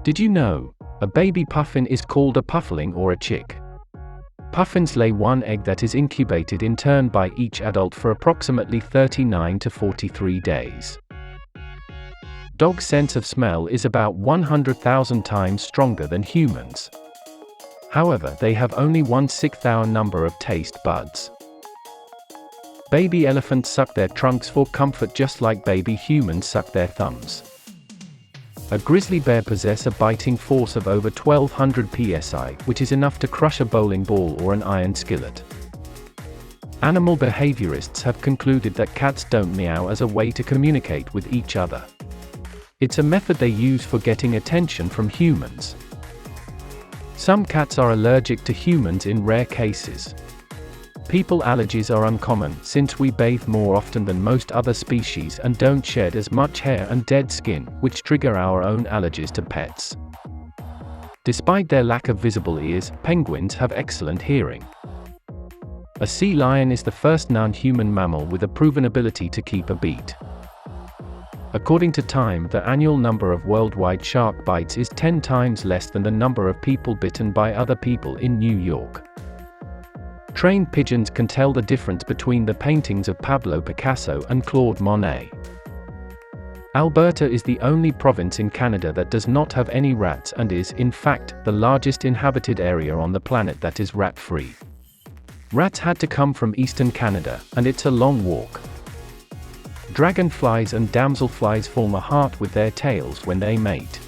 Did you know? A baby puffin is called a puffling or a chick. Puffins lay one egg that is incubated in turn by each adult for approximately 39 to 43 days. Dogs' sense of smell is about 100,000 times stronger than humans. However, they have only 1/6 our number of taste buds. Baby elephants suck their trunks for comfort just like baby humans suck their thumbs. A grizzly bear possesses a biting force of over 1200 psi, which is enough to crush a bowling ball or an iron skillet. Animal behaviorists have concluded that cats don't meow as a way to communicate with each other. It's a method they use for getting attention from humans. Some cats are allergic to humans in rare cases. People allergies are uncommon since we bathe more often than most other species and don't shed as much hair and dead skin, which trigger our own allergies to pets. Despite their lack of visible ears, penguins have excellent hearing. A sea lion is the first non-human mammal with a proven ability to keep a beat. According to Time, the annual number of worldwide shark bites is 10 times less than the number of people bitten by other people in New York. Trained pigeons can tell the difference between the paintings of Pablo Picasso and Claude Monet. Alberta is the only province in Canada that does not have any rats and is, in fact, the largest inhabited area on the planet that is rat-free. Rats had to come from eastern Canada, and it's a long walk. Dragonflies and damselflies form a heart with their tails when they mate.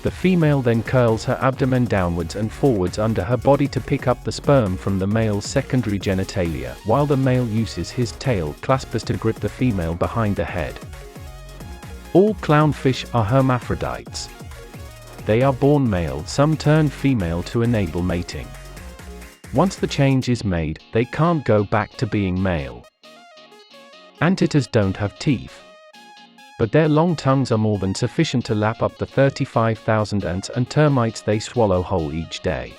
The female then curls her abdomen downwards and forwards under her body to pick up the sperm from the male's secondary genitalia, while the male uses his tail claspers to grip the female behind the head. All clownfish are hermaphrodites. They are born male, some turn female to enable mating. Once the change is made, they can't go back to being male. Anteaters don't have teeth, but their long tongues are more than sufficient to lap up the 35,000 ants and termites they swallow whole each day.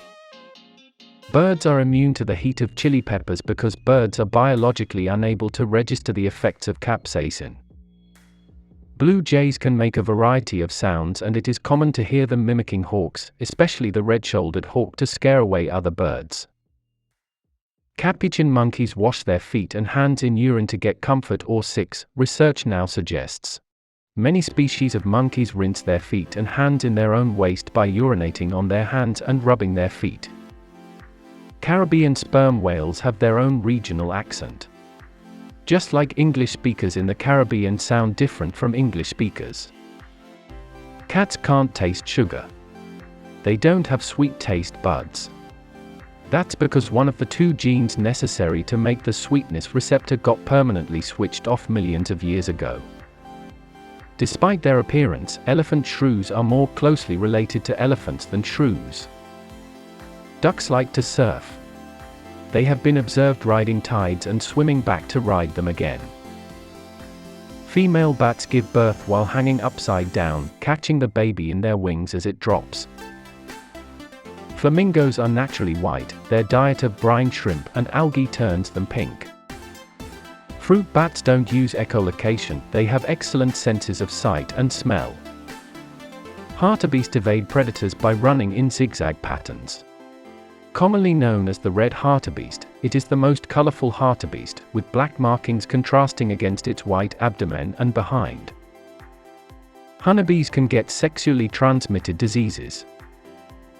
Birds are immune to the heat of chili peppers because birds are biologically unable to register the effects of capsaicin. Blue jays can make a variety of sounds, and it is common to hear them mimicking hawks, especially the red-shouldered hawk, to scare away other birds. Capuchin monkeys wash their feet and hands in urine to get comfort or sick, research now suggests. Many species of monkeys rinse their feet and hands in their own waste by urinating on their hands and rubbing their feet. Caribbean sperm whales have their own regional accent. Just like English speakers in the Caribbean sound different from English speakers. Cats can't taste sugar. They don't have sweet taste buds. That's because one of the two genes necessary to make the sweetness receptor got permanently switched off millions of years ago. Despite their appearance, elephant shrews are more closely related to elephants than shrews. Ducks like to surf. They have been observed riding tides and swimming back to ride them again. Female bats give birth while hanging upside down, catching the baby in their wings as it drops. Flamingos are naturally white, their diet of brine shrimp and algae turns them pink. Fruit bats don't use echolocation, they have excellent senses of sight and smell. Hartebeest evade predators by running in zigzag patterns. Commonly known as the red hartebeest, it is the most colorful hartebeest, with black markings contrasting against its white abdomen and behind. Honeybees can get sexually transmitted diseases.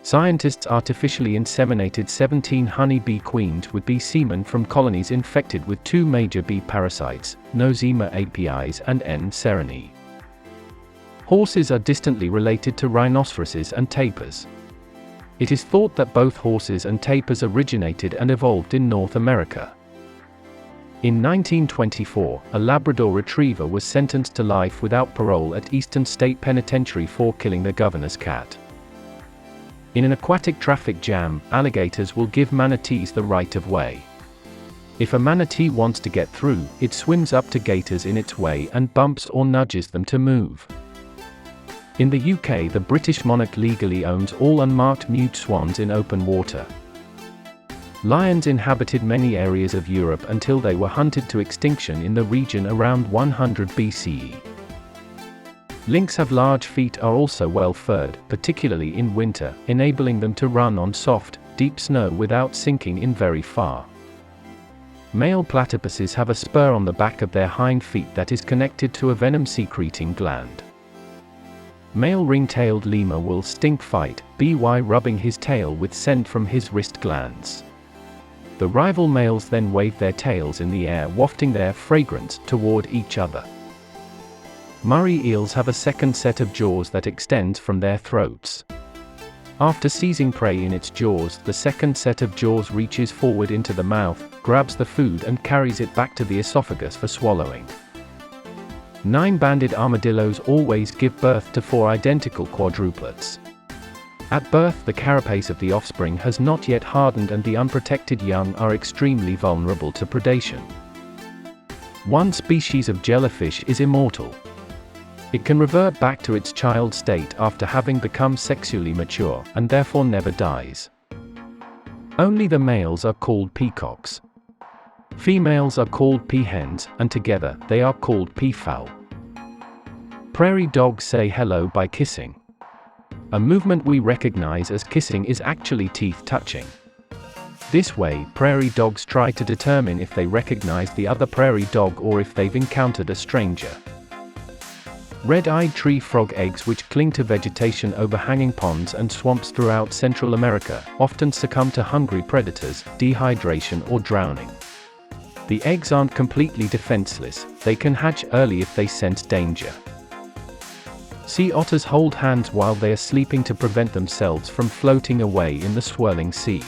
Scientists artificially inseminated 17 honeybee queens with bee semen from colonies infected with two major bee parasites, Nosema apiis and N. sereni. Horses are distantly related to rhinoceroses and tapirs. It is thought that both horses and tapirs originated and evolved in North America. In 1924, a Labrador retriever was sentenced to life without parole at Eastern State Penitentiary for killing the governor's cat. In an aquatic traffic jam, alligators will give manatees the right of way. If a manatee wants to get through, it swims up to gators in its way and bumps or nudges them to move. In the UK, the British monarch legally owns all unmarked mute swans in open water. Lions inhabited many areas of Europe until they were hunted to extinction in the region around 100 BCE. Lynx have large feet, are also well furred, particularly in winter, enabling them to run on soft, deep snow without sinking in very far. Male platypuses have a spur on the back of their hind feet that is connected to a venom-secreting gland. Male ring-tailed lemur will stink fight by rubbing his tail with scent from his wrist glands. The rival males then wave their tails in the air, wafting their fragrance toward each other. Murray eels have a second set of jaws that extends from their throats. After seizing prey in its jaws, the second set of jaws reaches forward into the mouth, grabs the food and carries it back to the esophagus for swallowing. 9-banded armadillos always give birth to 4 identical quadruplets. At birth, the carapace of the offspring has not yet hardened and the unprotected young are extremely vulnerable to predation. One species of jellyfish is immortal. It can revert back to its child state after having become sexually mature, and therefore never dies. Only the males are called peacocks. Females are called peahens, and together, they are called peafowl. Prairie dogs say hello by kissing. A movement we recognize as kissing is actually teeth touching. This way, prairie dogs try to determine if they recognize the other prairie dog or if they've encountered a stranger. Red-eyed tree frog eggs, which cling to vegetation overhanging ponds and swamps throughout Central America, often succumb to hungry predators, dehydration or drowning. The eggs aren't completely defenseless, they can hatch early if they sense danger. Sea otters hold hands while they are sleeping to prevent themselves from floating away in the swirling sea.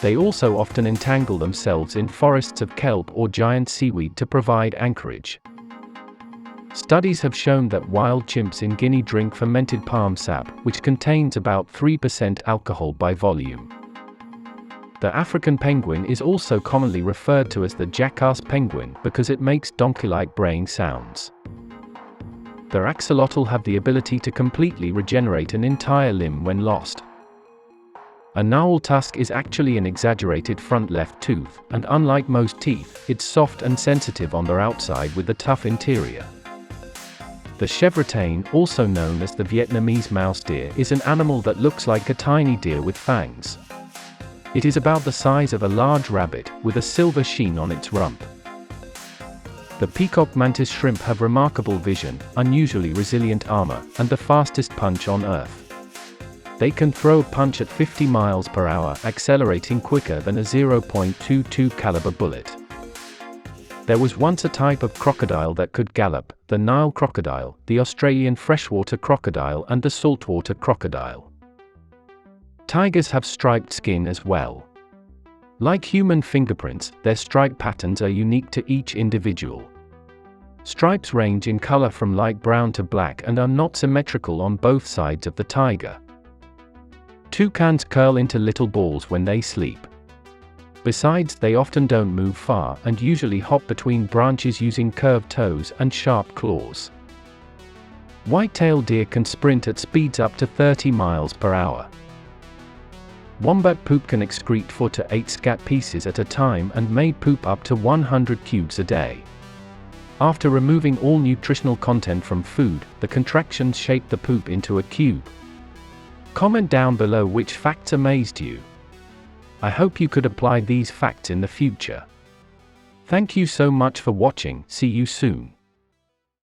They also often entangle themselves in forests of kelp or giant seaweed to provide anchorage. Studies have shown that wild chimps in Guinea drink fermented palm sap, which contains about 3% alcohol by volume. The African penguin is also commonly referred to as the jackass penguin because it makes donkey-like braying sounds. Their axolotl have the ability to completely regenerate an entire limb when lost. A narwhal tusk is actually an exaggerated front left tooth, and unlike most teeth, it's soft and sensitive on their outside with a tough interior. The chevrotain, also known as the Vietnamese mouse deer, is an animal that looks like a tiny deer with fangs. It is about the size of a large rabbit, with a silver sheen on its rump. The peacock mantis shrimp have remarkable vision, unusually resilient armor, and the fastest punch on Earth. They can throw a punch at 50 miles per hour, accelerating quicker than a .22 caliber bullet. There was once a type of crocodile that could gallop, the Nile crocodile, the Australian freshwater crocodile and the saltwater crocodile. Tigers have striped skin as well. Like human fingerprints, their stripe patterns are unique to each individual. Stripes range in color from light brown to black and are not symmetrical on both sides of the tiger. Toucans curl into little balls when they sleep. Besides, they often don't move far and usually hop between branches using curved toes and sharp claws. White-tailed deer can sprint at speeds up to 30 miles per hour. Wombat poop can excrete 4 to 8 scat pieces at a time and may poop up to 100 cubes a day. After removing all nutritional content from food, the contractions shape the poop into a cube. Comment down below which facts amazed you. I hope you could apply these facts in the future. Thank you so much for watching, see you soon.